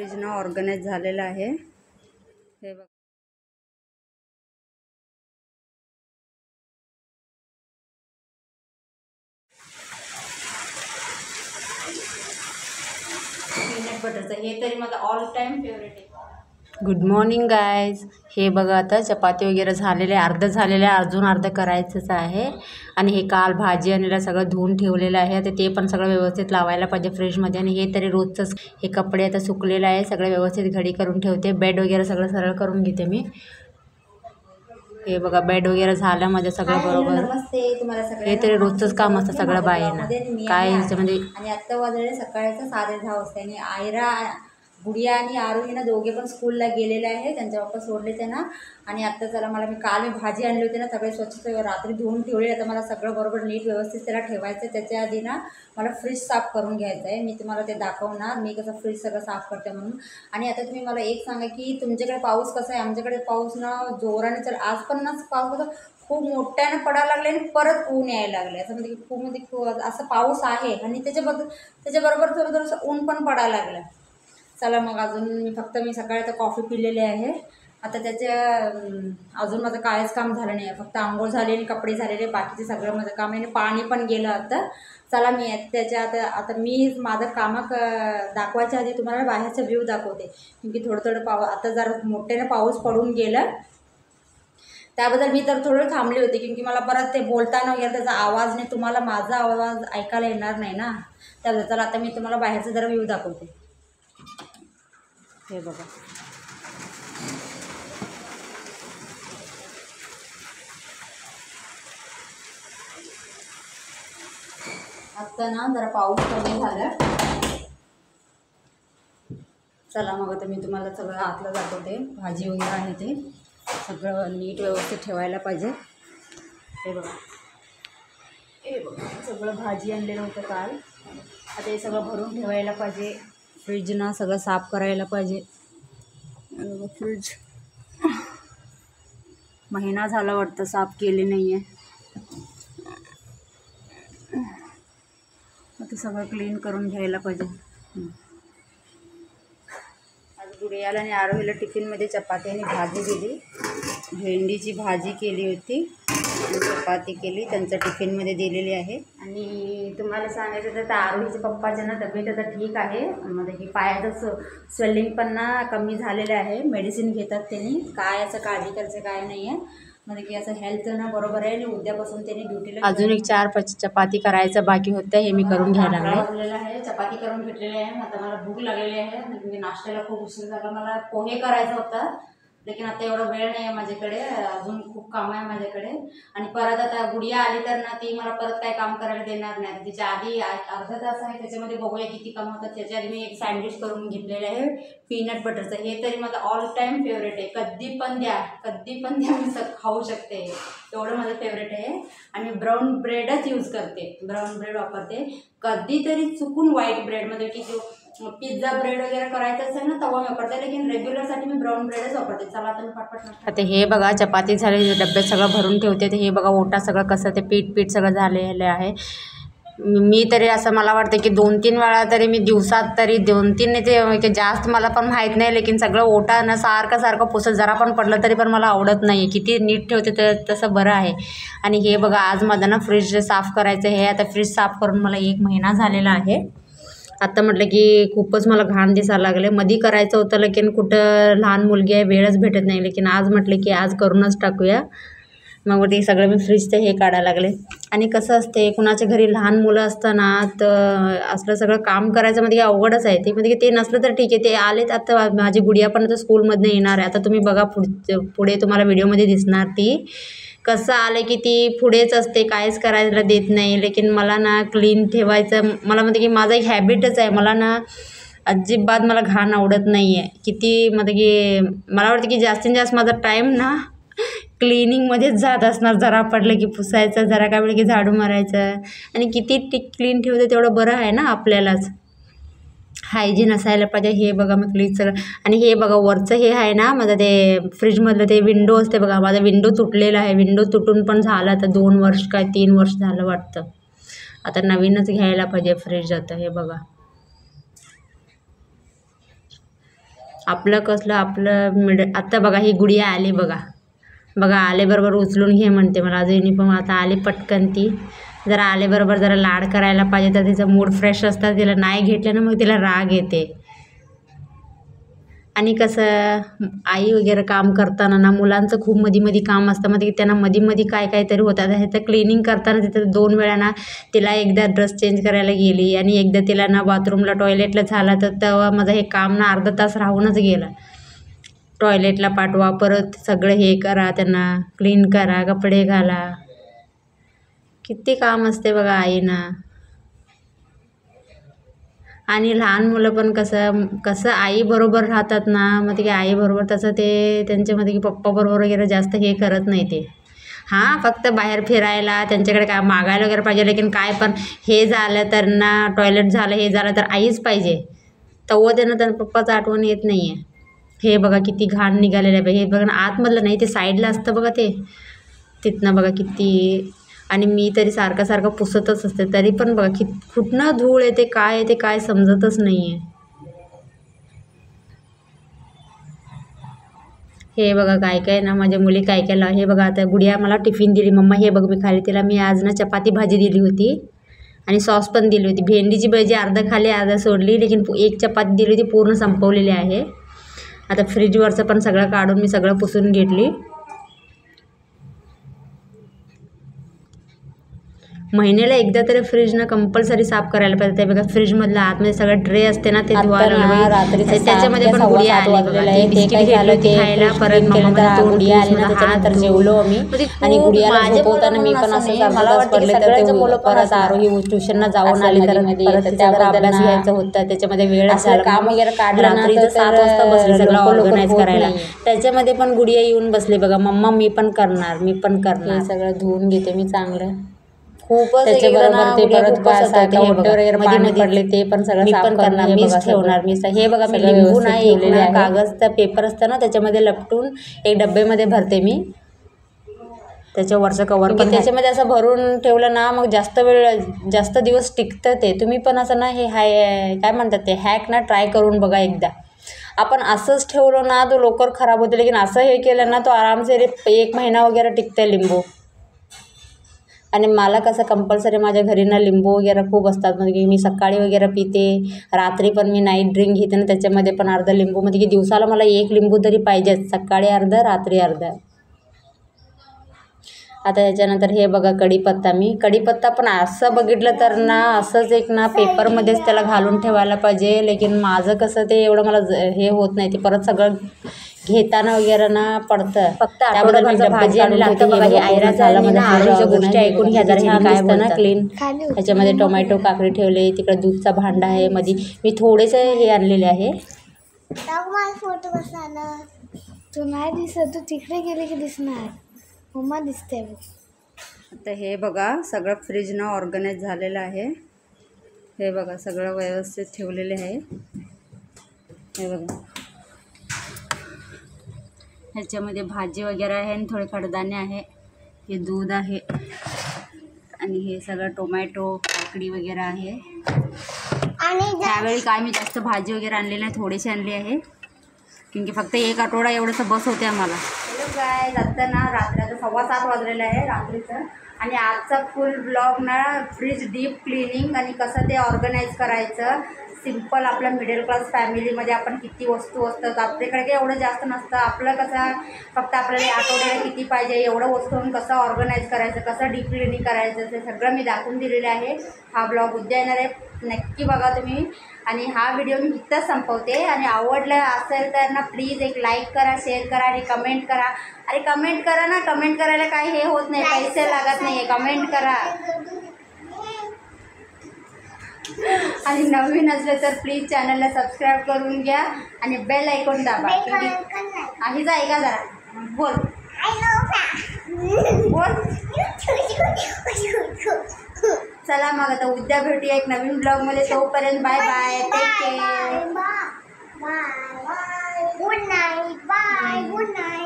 Fridge ना organise झालेला आहे हे बघा. पीनट बटरचं हे तरी माझं ऑल टाइम फेवरेट आहे. Good morning guys. हे बघा आता चपाती वगैरे झालेले, अर्धं झालेलं आहे, अजून अर्धं करायचंच आहे. आणि हे काल भाजी आणलेलं सगळं धुवून ठेवलेलं आहे, आता ते पण सगळं व्यवस्थित लावायला पाहिजे फ्रीजमध्ये. आणि हे तरी रोजचंच हे कपडे आता सुकलेलं आहे, सगळं व्यवस्थित घडी करून ठेवते. बेड वगैरे सगळं सरळ करून घेते मी. हे बघा बेड वगैरे झालं माझं सगळं बरोबर. नमस्ते तुम्हाला सगळ्यांना. हे तरी रोजचंच काम असतं सगळं बाईंना. काय ह्याच्यामध्ये. आणि आत्ता वाजले सकाळचं 10:30 वाजता. आणि आयरा, गुडिया आणि आरोही ना दोघे पण स्कूलला गेलेले आहे, त्यांच्या बाप्पा सोडले त्यांना. आणि आत्ता चला मी काल भाजी आणली होती ना, सगळे स्वच्छ रात्री धुवून ठेवले. आता मला सगळं बरोबर नीट व्यवस्थित त्याला ठेवायचं आहे. त्याच्या आधी ना मला फ्रीज साफ करून घ्यायचं आहे. मी तुम्हाला ते दाखवणार मी कसं फ्रीज सगळं साफ करते म्हणून. आणि आता तुम्ही मला एक सांगा की तुमच्याकडे पाऊस कसा आहे. आमच्याकडे पाऊस ना जोराने चल आज पण ना पाऊस खूप मोठ्यानं पडायला लागले आणि परत ऊन यायला लागले. असं म्हणजे खूप असं पाऊस आहे आणि त्याच्याबरोबर थोडंसं ऊन पण पडायला लागलं. चला मग अजून मी सकाळी तर कॉफी पिलेली आहे. आता अजून माझं काहीच काम झालं नाही आहे, फक्त आंघोळ झाली आणि कपडे झालेले, बाकीचे सगळं माझं काम आहे. आणि पाणी पण गेलं आता. चला मी आता मी माझं कामं दाखवायच्या आधी तुम्हाला बाहेरचा व्ह्यू दाखवते. की थोडं आता जर मोठ्यानं पाऊस पडून गेलं त्याबद्दल मी तर थोडं थांबले होते, क्योंकि मला परत ते बोलताना वगैरे त्याचा आवाज नाही, तुम्हाला माझा आवाज ऐकायला येणार नाही ना. त्याबद्दल चला आता मी तुम्हाला बाहेरचा जरा व्ह्यू दाखवते. हे बघा आत्ता ना जरा पाऊस कमी झाला. चला मग आता मी तुम्हाला सगळं आतलं दाखवते. भाजी वगैरे आहे ते सगळं नीट व्यवस्थित ठेवायला पाहिजे. हे बघा सगळं भाजी आणलेलं होतं काल. आता हे सगळं भरून ठेवायला पाहिजे. फ्रीजनं सगळं साफ करायला पाहिजे. फ्रीज महिना झाला वाटतं साफ केले नाही आहे. आता सगळं क्लीन करून घ्यायला पाहिजे. आज गुडियाला आणि आरोहीला टिफिनमध्ये चपाती आणि भाजी दिली. भेंडीची भाजी केली होती आणि चपाती केली, त्यांच्या टिफिनमध्ये दिलेली आहे. आणि तुम्हाला सांगायचं तर आरोहीच्या पप्पाच्या ना तब्येत आता ठीक आहे. म्हणजे की पायाचं स्वेलिंग पण ना कमी झालेलं आहे. मेडिसिन घेतात त्यांनी, काय असं काळजी करायचं काय नाही आहे. म्हणजे की असं हेल्थ ना बरोबर आहे. आणि उद्यापासून त्यांनी ड्युटीला अजून एक 4-5 चपाती करायचं बाकी होतं, हे मी करून घ्यायला लागले आहे. चपाती करून घेतलेली आहे. आता मला भूक लागलेली आहे, म्हणजे नाश्त्याला खूप उशीर झाला. मला पोहे करायचं होतं, लेकिन आता एवढा वेळ नाही आहे माझ्याकडे, अजून खूप काम आहे माझ्याकडे. आणि परत आता गुडिया आली तर ना ती मला परत काय काम करायला देणार नाही. तिच्या आधी अर्धा तास आहे, त्याच्यामध्ये बघूया किती काम होतात. त्याच्या आधी मी एक सँडविच करून घेतलेलं आहे पीनट बटरचं. हे तरी माझं ऑल टाईम फेवरेट आहे. कधी पण द्या मी खाऊ शकते, एवढं माझं फेवरेट आहे. आणि ब्राऊन ब्रेडच यूज करते, ब्राऊन ब्रेड वापरते. कधीतरी चुकून व्हाईट ब्रेडमध्ये की जो पिझ्झा ब्रेड वगैरे करायचं असेल ना तेव्हा मी वापरते, लेकिन रेग्युलरसाठी मी ब्राऊन ब्रेडच वापरते. चला आता मी पटपट. आता हे बघा चपाती झाले, डब्यात सगळं भरून ठेवते. तर हे बघा ओटा सगळं कसं ते पीठ सगळं झालेलं आहे. मी तरी असं मला वाटतं की 2-3 वेळा तरी मी दिवसात तरी 2-3 नाही ते जास्त मला पण माहीत नाही, लेकिन सगळं ओटा ना सारखं पुसत जरा पण पडलं तरी पण मला आवडत नाही. किती नीट ठेवते तर तसं बरं आहे. आणि हे बघा आज माझं ना फ्रीज साफ करायचं आहे. आता फ्रीज साफ करून मला 1 महिना झालेला आहे. आता म्हटलं की खूपच मला घाण दिसायला लागले. मधी करायचं होतं, लेकिन कुठं लहान मुलगी आहे, वेळच भेटत नाही. लेकिन आज म्हटलं की आज करूनच टाकूया. मग ते सगळं मी फ्रीजचं हे काढायला लागले. आणि कसं असते कुणाच्या घरी लहान मुलं असताना तर असलं सगळं काम करायचं म्हणजे अवघडच आहे. ते म्हणजे ते नसलं तर ठीक आहे. ते आलेत आता माझी गुडिया पण आता स्कूलमधनं येणार आहे. आता तुम्ही बघा पुढे तुम्हाला व्हिडिओमध्ये दिसणार ती कसं आलं की ती पुढेच असते, काहीच करायला देत नाही. लेकिन मला ना क्लीन ठेवायचं मला म्हणजे की माझं एक हॅबिटच आहे. मला ना अजिबात मला घाण आवडत नाही आहे. किती म्हणजे की मला वाटतं की जास्तीत जास्त माझा टाईम ना क्लिनिंगमध्येच जात असणार. जरा पडलं की पुसायचं, जरा काय वेळ की झाडू मारायचं. आणि किती क्लीन ठेवते तेवढं बरं आहे ना आपल्यालाच. हायजीन असायला पाहिजे. हे बघा मी क्लीन सगळं. आणि हे बघा वरचं हे आहे ना माझं ते फ्रीजमधलं ते विंडो असते बघा, माझा विंडो तुटलेला आहे. विंडो तुटून पण झालं आता 2 वर्ष काय 3 वर्ष झालं वाटतं. आता नवीनच घ्यायला पाहिजे फ्रीज. आता हे बघा आपलं कसलं आपलं आता बघा ही गुडिया आली बघा आल्याबरोबर उचलून घे म्हणते मला अजून पण आता आली पटकन ती. जरा आल्याबरोबर जरा लाड करायला पाहिजे तर तिचा मूड फ्रेश असतात, तिला नाही घेतलं ना मग तिला राग येते. आणि कसं आई वगैरे काम करताना ना मुलांचं खूप मध्ये काम असतं, मग त्यांना मध्ये काय काहीतरी होतात. ह्याचं क्लिनिंग करताना तिथं 2 वेळा ना तिला एकदा ड्रेस चेंज करायला गेली आणि एकदा तिला ना बाथरूमला टॉयलेटला झाला तर तेव्हा माझं हे काम ना अर्धा तास राहूनच गेलं. टॉयलेटला पाठवा, परत सगळं हे करा, त्यांना क्लीन करा, कपडे घाला, किती काम असते बघा आईना. आणि लहान मुलं पण कसं आईबरोबर राहतात ना, मग ते आईबरोबर तसं ते त्यांच्यामध्ये की पप्पाबरोबर वगैरे जास्त हे करत नाही ते. हां फक्त बाहेर फिरायला त्यांच्याकडे काय मागायला वगैरे पाहिजे, लेकिन काय पण हे झालं तर ना टॉयलेट झालं हे झालं तर आईच पाहिजे, तेव्हा त्यांना पप्पाचं आठवण येत नाही आहे. हे बघा किती घाण निघालेलं आहे, हे बघा ना आतमधलं नाही ते साईडला असतं बघा ते, तिथनं बघा किती. आणि मी तरी सारखं पुसतच असते तरी पण बघा कुठनं धूळ येते काय समजतच नाही आहे. हे बघा काय ना माझ्या मुली काय हे बघा आता गुडिया मला टिफिन दिली, मम्मा हे बघ मी खाली. तिला मी आज ना चपाती भाजी दिली होती आणि सॉस पण दिली होती. भेंडीची भाजी अर्धा खाली अर्धा सोडली, लेकिन एक चपाती दिली होती पूर्ण संपवलेली आहे. आता फ्रीजवरचं पण सगळं काढून मी सगळं पुसून घेतली. महिन्याला एकदा तरी फ्रीजनं कंपल्सरी साफ करायला पाहिजे. ते बघा फ्रीजमधलं आतमध्ये सगळं ट्रे असते ना ते धुवायला त्याच्यामध्ये पण गुडिया आली बिस्किट घेतलं ते खायला. परत गुडिया आली ना त्याच्यानंतर जेवलो आम्ही आणि गुडियाला झोपवताना मी पण असं मला पडले तर परत आरोही ट्युशनला जाऊन आली तर परत त्यावर अभ्यास घ्यायचं होतं, त्याच्यामध्ये वेळ झाला. काम वगैरे काढलं ना तर 7 वाजता बसले सगळं ऑर्गनाईज करायला. त्याच्यामध्ये पण गुडिया येऊन बसले बघा, मम्मा मी पण करणार सगळं धुवून घेते मी चांगलं. खूपच त्याच्याबरोबर ते परत वगैरे मध्ये पडले ते पण सगळं मी पण करणार, मीच ठेवणार. हे बघा मी लिंबू नाही कागदचा पेपर असतं ना त्याच्यामध्ये लपटून एक डब्यामध्ये भरते मी, त्याच्यावरचं कवर पण त्याच्यामध्ये असं भरून ठेवलं ना मग जास्त दिवस टिकतं ते. तुम्ही पण असं ना हे काय म्हणतात ते हॅक ना ट्राय करून बघा एकदा. आपण असंच ठेवलं ना तो लवकर खराब होते, लेकिन असं हे केलं ना तो आरामसे 1 महिना वगैरे टिकतं लिंबू. आणि मला कसं कंपल्सरी माझ्या घरी ना लिंबू वगैरे खूप असतात, म्हणजे मी सकाळी वगैरे पिते, रात्री पण मी नाईट ड्रिंक घेते ना त्याच्यामध्ये पण अर्धा लिंबू, म्हणजे की दिवसाला मला 1 लिंबू तरी पाहिजेच, सकाळी अर्धा रात्री अर्धा. आता याच्यानंतर हे बघा कढीपत्ता पण असं बघितलं तर ना असंच एक ना पेपरमध्येच त्याला घालून ठेवायला पाहिजे, लेकिन माझं कसं ते एवढं मला हे होत नाही, ते परत सगळं घेताना वगैरे ना पडतं. फक्त त्याबद्दल भाजी आणि लागतं बघा. हे आयरा झाला म्हणजे आरोग्य गोष्टी ऐकून घ्या जरा, हे काय बोलतं ना क्लीन. ह्याच्यामध्ये टोमॅटो काकडी ठेवले, तिकडे दूधचा भांडा आहे, मध्ये मी थोडेसे हे आणलेले आहे. फोटो कसा आला तू नाही दिसत, तू तिकडे गेले की दिसणार, मम्मा दिसते. आता हे बघा सगळं फ्रीजनं ऑर्गनाईज झालेलं आहे. हे बघा सगळं व्यवस्थित ठेवलेले आहे. हे बघा ह्याच्यामध्ये भाजी वगैरे आहे आणि थोडे कडधान्य आहे, हे दूध आहे आणि हे सगळं टोमॅटो काकडी वगैरे आहे. आणि त्यावेळी काय मी जास्त भाजी वगैरे आणलेली नाही, थोडीशी आणली आहे, क्योंकि फक्त 1 आठवडा एवढंसं बस होते आम्हाला. हॅलो गाय, आता ना रात्रीचं 7:15 वाजलेलं आहे रात्रीचं, आणि आजचा फुल ब्लॉग ना फ्रीज डीप क्लिनिंग आणि कसं ते ऑर्गनाईज करायचं. सिम्पल आपल्या मिडल क्लास फॅमिलीमध्ये आपण किती वस्तू असतात, आपल्याकडे काही एवढं जास्त नसतं. आपलं कसं फक्त आपल्याला आठवड्याला किती पाहिजे एवढं वस्तून कसं ऑर्गनाईज करायचं, कसं डीप क्लिनिंग करायचं ते सगळं मी दाखवून दिलेलं आहे. हा ब्लॉग उद्या येणार आहे, नक्की बघा तुम्ही. आणि हा व्हिडिओ मी इथंच संपवते, आणि आवडलं असेल तर ना प्लीज एक लाईक करा, शेअर करा आणि कमेंट करा. अरे कमेंट करा ना, कमेंट करायला काही हे होत नाही, पैसे लागत नाही आहे, कमेंट करा. आणि नवीन असले तर प्लीज चॅनलला सबस्क्राईब करून घ्या आणि बेल आयकॉन दाबा. आहीचा ऐका जरा, बोल चला मग आता उद्या भेटूया एक नवीन ब्लॉगमध्ये. तोपर्यंत bye bye, take care, good night, bye, good night.